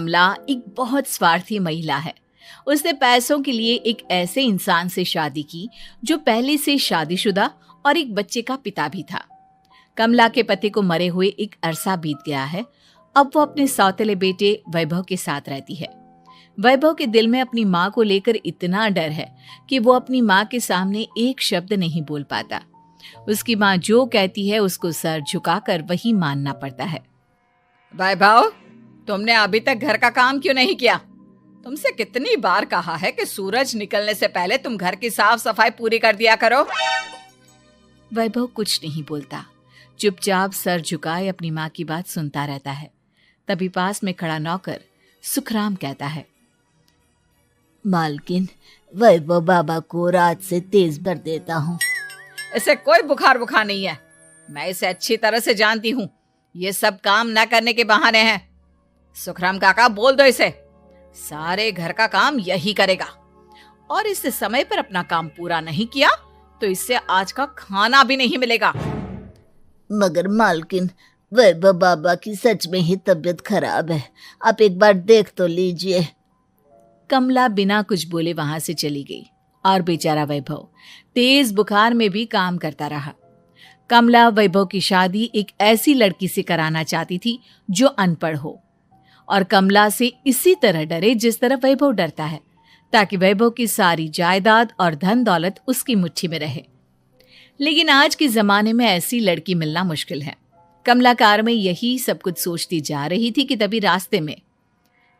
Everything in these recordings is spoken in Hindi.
कमला एक बहुत स्वार्थी महिला है। उसने पैसों के लिए एक ऐसे इंसान से शादी की जो पहले से शादीशुदा और एक बच्चे का पिता भी था। कमला के पति को मरे हुए एक अरसा बीत गया है। अब वो अपने सौतेले बेटे वैभव के साथ रहती है। वैभव के दिल में अपनी माँ को लेकर इतना डर है कि वो अपनी माँ के सामने एक शब्द नहीं बोल पाता। उसकी माँ जो कहती है उसको सर झुकाकर वही मानना पड़ता है। वैभव, तुमने अभी तक घर का काम क्यों नहीं किया? तुमसे कितनी बार कहा है कि सूरज निकलने से पहले तुम घर की साफ सफाई पूरी कर दिया करो। वैभव कुछ नहीं बोलता, चुपचाप सर झुकाए अपनी माँ की बात सुनता रहता है। तभी पास में खड़ा नौकर सुखराम कहता है, मालकिन, वैभव बाबा को रात से तेज कर देता हूँ। इसे कोई बुखार नहीं है। मैं इसे अच्छी तरह से जानती हूँ। ये सब काम न करने के बहाने हैं। सुखराम काका, बोल दो इसे, सारे घर का काम यही करेगा। और इससे समय पर अपना काम पूरा नहीं किया तो इससे आज का खाना भी नहीं मिलेगा। मगर मालकिन, वैभव बाबा की सच में ही तबीयत खराब है, आप एक बार देख तो लीजिए। कमला बिना कुछ बोले वहां से चली गई और बेचारा वैभव तेज बुखार में भी काम करता रहा। कमला वैभव की शादी एक ऐसी लड़की से कराना चाहती थी जो अनपढ़ हो और कमला से इसी तरह डरे जिस तरह वैभव डरता है, ताकि वैभव की सारी जायदाद और धन दौलत उसकी मुट्ठी में रहे। लेकिन आज के जमाने में ऐसी लड़की मिलना मुश्किल है। कमला कार में यही सब कुछ सोचती जा रही थी कि तभी रास्ते में,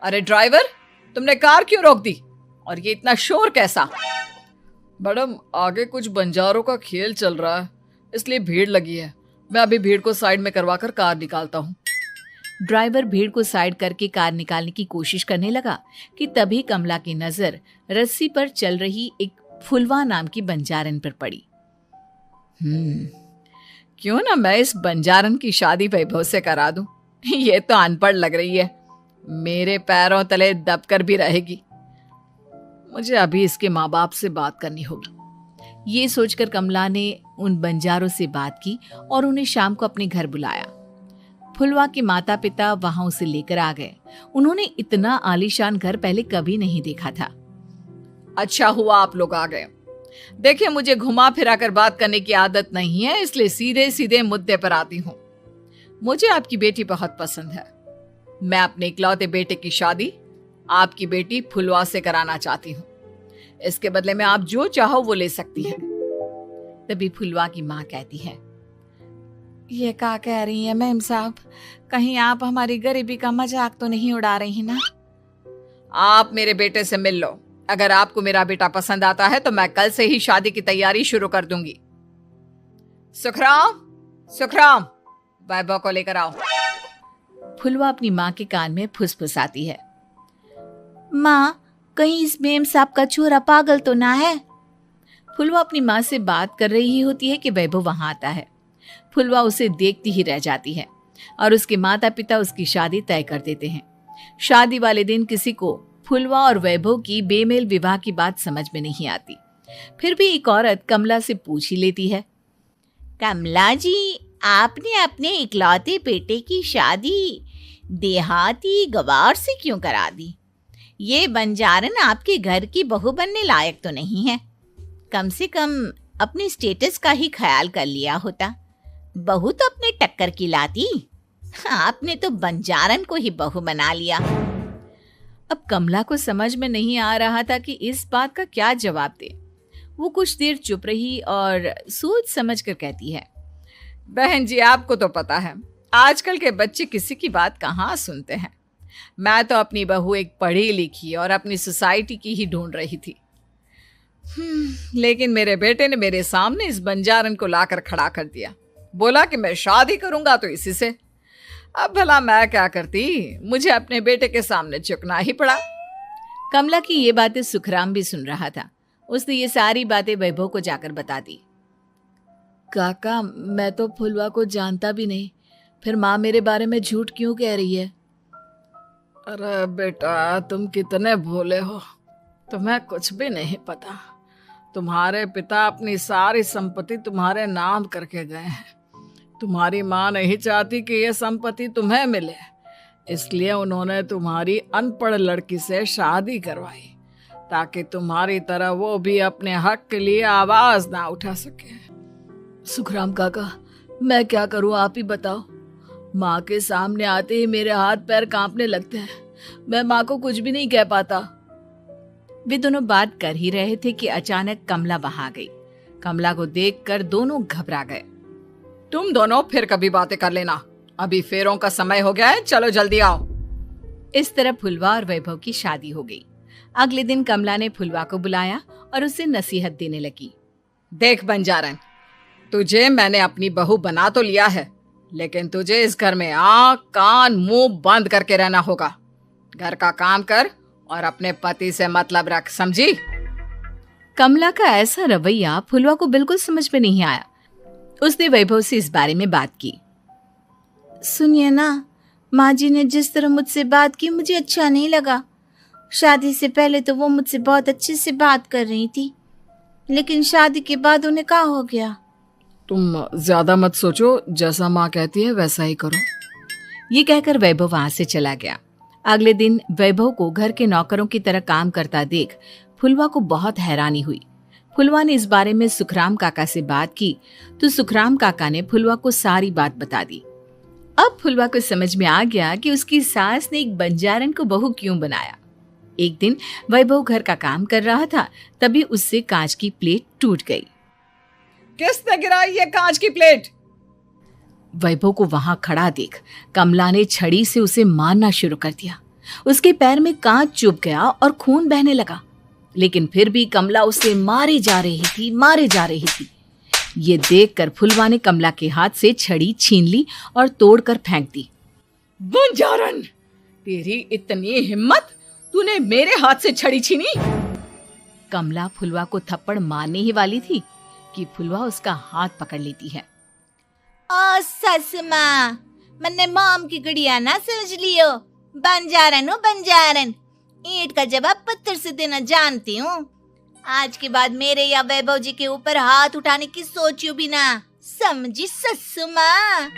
अरे ड्राइवर, तुमने कार क्यों रोक दी? और ये इतना शोर कैसा? मैडम, आगे कुछ बंजारों का खेल चल रहा है, इसलिए भीड़ लगी है। मैं अभी भीड़ को साइड में करवाकर कार निकालता हूँ। ड्राइवर भीड़ को साइड करके कार निकालने की कोशिश करने लगा कि तभी कमला की नजर रस्सी पर चल रही एक फुलवा नाम की बंजारन पर पड़ी। क्यों ना मैं इस बंजारन की शादी वैभव से करा दूं। ये तो अनपढ़ लग रही है, मेरे पैरों तले दबकर भी रहेगी। मुझे अभी इसके माँ बाप से बात करनी होगी। ये सोचकर कमला ने उन बंजारों से बात की और उन्हें शाम को अपने घर बुलाया। फुलवा के माता पिता वहां उसे लेकर आ गए। उन्होंने इतना आलीशान घर पहले कभी नहीं देखा था। अच्छा हुआ आप लोग आ गए। देखिए, मुझे घुमा फिरा कर बात करने की आदत नहीं है, इसलिए सीधे सीधे मुद्दे पर आती हूँ। मुझे आपकी बेटी बहुत पसंद है। मैं अपने इकलौते बेटे की शादी आपकी बेटी फुलवा से कराना चाहती हूँ। इसके बदले में आप जो चाहो वो ले सकती हैं। तभी फुलवा की माँ कहती है, ये क्या कह रही है मैम साहब? कहीं आप हमारी गरीबी का मजाक तो नहीं उड़ा रही ना? आप मेरे बेटे से मिल लो। अगर आपको मेरा बेटा पसंद आता है तो मैं कल से ही शादी की तैयारी शुरू कर दूंगी। सुखराम, वैभव को लेकर आओ। फुलवा अपनी माँ के कान में फुसफुसाती है, माँ, कहीं इस मेम साहब का छोरा पागल तो ना है? फुलवा अपनी माँ से बात कर रही होती है कि वैभव वहां आता है। फुलवा उसे देखती ही रह जाती है और उसके माता पिता उसकी शादी तय कर देते हैं। शादी वाले दिन किसी को फुलवा और वैभव की बेमेल विवाह की बात समझ में नहीं आती। फिर भी एक औरत कमला से पूछ ही लेती है, कमला जी, आपने अपने इकलौते बेटे की शादी देहाती गवार से क्यों करा दी? ये बंजारन आपके घर की बहू बनने लायक तो नहीं है। कम से कम अपने स्टेटस का ही ख्याल कर लिया होता। बहू तो अपने टक्कर की लाती, आपने तो बंजारन को ही बहू बना लिया। अब कमला को समझ में नहीं आ रहा था कि इस बात का क्या जवाब दे। वो कुछ देर चुप रही और सोच समझ कर कहती है, बहन जी, आपको तो पता है आजकल के बच्चे किसी की बात कहाँ सुनते हैं। मैं तो अपनी बहू एक पढ़ी लिखी और अपनी सोसाइटी की ही ढूंढ रही थी। लेकिन मेरे बेटे ने मेरे सामने इस बंजारन को लाकर खड़ा कर दिया। बोला कि मैं शादी करूंगा तो इसी से। अब भला मैं क्या करती, मुझे अपने बेटे के सामने झुकना ही पड़ा। कमला की ये बातें सुखराम भी सुन रहा था। उसने ये सारी बातें वैभव को जाकर बता दी। काका, मैं तो फुलवा को जानता भी नहीं, फिर माँ मेरे बारे में झूठ क्यों कह रही है? अरे बेटा, तुम कितने भोले हो, तुम्हें कुछ भी नहीं पता। तुम्हारे पिता अपनी सारी संपत्ति तुम्हारे नाम करके गए हैं। तुम्हारी माँ नहीं चाहती कि यह संपत्ति तुम्हें मिले, इसलिए उन्होंने तुम्हारी अनपढ़ लड़की से शादी करवाई, ताकि तुम्हारी तरह वो भी अपने हक के लिए आवाज ना उठा सके। सुखराम काका, मैं क्या करूं, आप ही बताओ। माँ के सामने आते ही मेरे हाथ पैर कांपने लगते हैं। मैं माँ को कुछ भी नहीं कह पाता। वे दोनों बात कर ही रहे थे कि अचानक कमला वहां आ गई। कमला को देखकर दोनों घबरा गए। तुम दोनों फिर कभी बातें कर लेना, अभी फेरों का समय हो गया है, चलो जल्दी आओ। इस तरह फुलवा और वैभव की शादी हो गई। अगले दिन कमला ने फुलवा को बुलाया और उसे नसीहत देने लगी। देख बंजारन, तुझे मैंने अपनी बहू बना तो लिया है, लेकिन तुझे इस घर में आँख कान मुंह बंद करके रहना होगा। घर का काम कर और अपने पति से मतलब रख, समझी? कमला का ऐसा रवैया फुलवा को बिल्कुल समझ में नहीं आया। उसने वैभव से इस बारे में बात की। सुनिए ना, माँ जी ने जिस तरह मुझसे बात की मुझे अच्छा नहीं लगा। शादी से पहले तो वो मुझसे बहुत अच्छे से बात कर रही थी, लेकिन शादी के बाद उन्हें क्या हो गया? तुम ज्यादा मत सोचो, जैसा माँ कहती है वैसा ही करो। ये कहकर वैभव वहां से चला गया। अगले दिन वैभव को घर के नौकरों की तरह काम करता देख फुलवा को बहुत हैरानी हुई। फुलवा ने इस बारे में सुखराम काका से बात की तो सुखराम काका ने फुलवा को सारी बात बता दी। अब फुलवा को समझ में आ गया कि उसकी सास ने एक बंजारन को बहू क्यों बनाया। एक दिन वैभव घर का काम कर रहा था, तभी उससे कांच की प्लेट टूट गई। किसने गिराई ये कांच की प्लेट? वैभव को वहां खड़ा देख कमला ने छड़ी से उसे मारना शुरू कर दिया। उसके पैर में कांच चुभ गया और खून बहने लगा, लेकिन फिर भी कमला उसे मारे जा रही थी। ये देखकर फुलवा ने कमला के हाथ से छड़ी छीन ली और तोड़कर फेंक दी। बंजारन, तेरी इतनी हिम्मत, तूने मेरे हाथ से छड़ी छीनी? कमला फुलवा को थप्पड़ मारने ही वाली थी कि फुलवा उसका हाथ पकड़ लेती है। ओ सस माँ, मैंने मोम की गुड़िया ना समझ लियो। बंजारन हो बंजारन, ईंट का जवाब पत्थर से देना जानती हूँ। आज के बाद मेरे या वैभव जी के ऊपर हाथ उठाने की सोचियो भी ना, समझी ससु माँ?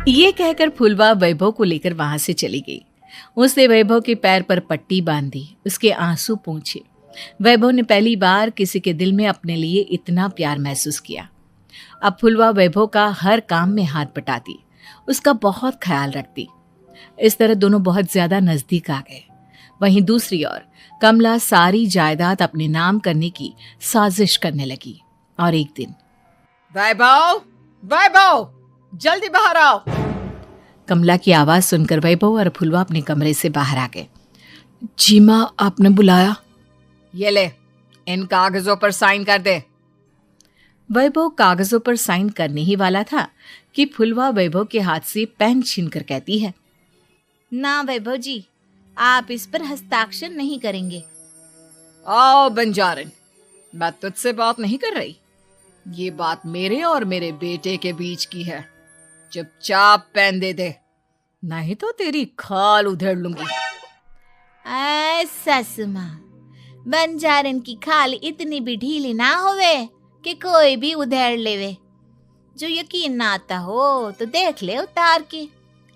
ये कहकर फुलवा वैभव को लेकर वहां से चली गई। उसने वैभव के पैर पर पट्टी बांधी, उसके आंसू पोंछे। वैभव ने पहली बार किसी के दिल में अपने लिए इतना प्यार महसूस किया। अब फुलवा वैभव का हर काम में हाथ बटाती, उसका बहुत ख्याल रखती। इस तरह दोनों बहुत ज्यादा नजदीक आ गए। वहीं दूसरी ओर कमला सारी जायदाद अपने नाम करने की साजिश करने लगी। और एक दिन, वैभव, जल्दी बाहर आओ। कमला की आवाज सुनकर वैभव और फुलवा अपने कमरे से बाहर आ गए। जी माँ, आपने बुलाया? ये ले, इन कागजों पर साइन कर दे। वैभव कागजों पर साइन करने ही वाला था कि फुलवा वैभव के हाथ से पेन छीनकर कहती है, ना वैभव जी, आप इस पर हस्ताक्षर नहीं करेंगे। आओ बंजारन, मैं तुझसे बात नहीं कर रही। ये बात मेरे और मेरे बेटे के बीच की है। चुपचाप पेन दे दे, नहीं तो तेरी खाल उधेड़ लूंगी। ससु माँ, बंजारन की खाल इतनी भी ढीली ना होवे कि कोई भी उधेड़ लेवे। जो यकीन ना आता हो तो देख ले उतार के।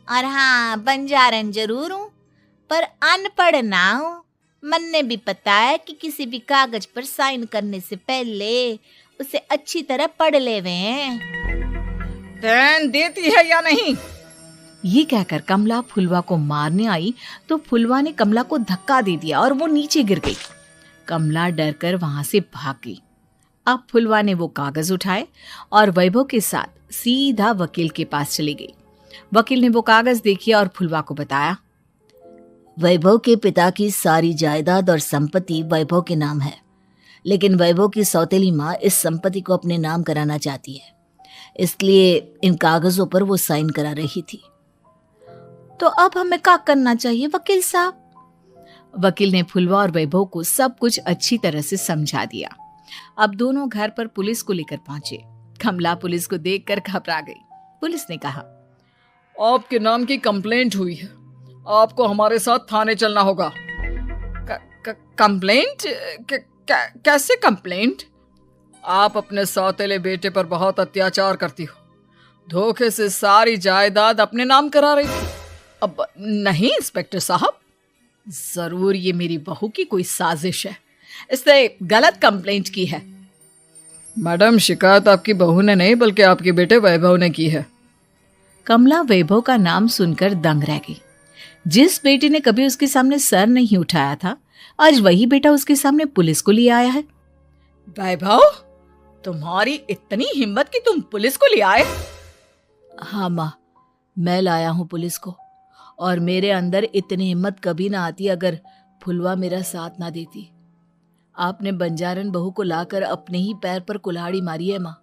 और हाँ, बंजारन जरूर हूँ, पर अनपढ़ ना हूँ। मन्ने भी पता है कि किसी भी कागज पर साइन करने से पहले उसे अच्छी तरह पढ़ लेवे हैं। पेन देती है या नहीं? ये कहकर कमला फुलवा को मारने आई तो फुलवा ने कमला को धक्का दे दिया और वो नीचे गिर गई। कमला डरकर वहां से भाग गई। अब फुलवा ने वो कागज उठाए और वैभव के साथ सीधा वकील के पास चली गई। वकील ने वो कागज देखी और फुलवा को बताया, वैभव के पिता की सारी जायदाद और संपत्ति वैभव के नाम है, लेकिन वैभव की सौतेली माँ इस संपत्ति को अपने नाम कराना चाहती है, इसलिए इन कागजों पर वो साइन करा रही थी। तो अब हमें क्या करना चाहिए वकील साहब? वकील ने फुलवा और वैभव को सब कुछ अच्छी तरह से समझा दिया। अब दोनों घर पर पुलिस को लेकर पहुंचे। कमला पुलिस को देखकर घबरा गई। पुलिस ने कहा, आपके नाम की कंप्लेंट हुई है, आपको हमारे साथ थाने चलना होगा। कंप्लेंट? कैसे कंप्लेंट? आप अपने सौतेले बेटे पर बहुत अत्याचार करती हो, धोखे से सारी जायदाद अपने नाम करा रही थी, अब नहीं इंस्पेक्टर साहब, जरूर ये मेरी बहू की कोई साजिश है, इसने गलत कंप्लेंट की है। मैडम, शिकायत आपकी बहू ने नहीं बल्कि आपके बेटे वैभव ने की है। कमला वैभव का नाम सुनकर दंग रह गई। जिस बेटे ने कभी उसके सामने सर नहीं उठाया था, आज वही बेटा उसके सामने पुलिस को ले आया है। वैभव, तुम्हारी इतनी हिम्मत कि तुम पुलिस को ले आए? हाँ माँ, मैं लाया हूँ पुलिस को, और मेरे अंदर इतनी हिम्मत कभी ना आती अगर फुलवा मेरा साथ ना देती। आपने बंजारन बहू को लाकर अपने ही पैर पर कुल्हाड़ी मारी है माँ।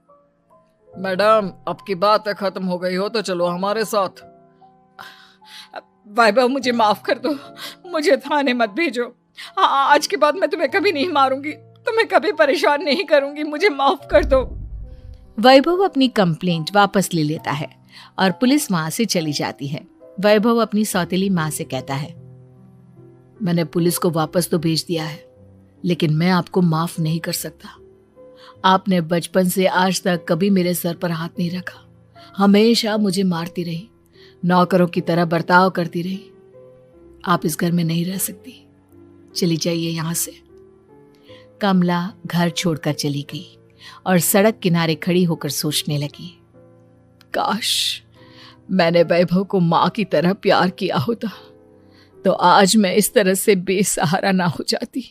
मैडम, आपकी बात खत्म हो गई हो तो चलो हमारे साथ। वैभव, मुझे माफ कर दो, मुझे थाने मत भेजो। आज के बाद मैं तुम्हें कभी नहीं मारूंगी, तुम्हें कभी परेशान नहीं करूंगी, मुझे माफ कर दो। वैभव अपनी कंप्लेंट वापस ले लेता है और पुलिस वहां से चली जाती है। वैभव अपनी सौतेली माँ से कहता है, मैंने पुलिस को वापस तो भेज दिया है, लेकिन मैं आपको माफ नहीं कर सकता। आपने बचपन से आज तक कभी मेरे सर पर हाथ नहीं रखा, हमेशा मुझे मारती रही, नौकरों की तरह बर्ताव करती रही। आप इस घर में नहीं रह सकती, चली जाइए यहां से। कमला घर छोड़कर चली गई और सड़क किनारे खड़ी होकर सोचने लगी, काश मैंने वैभव को माँ की तरह प्यार किया होता तो आज मैं इस तरह से बेसहारा ना हो जाती।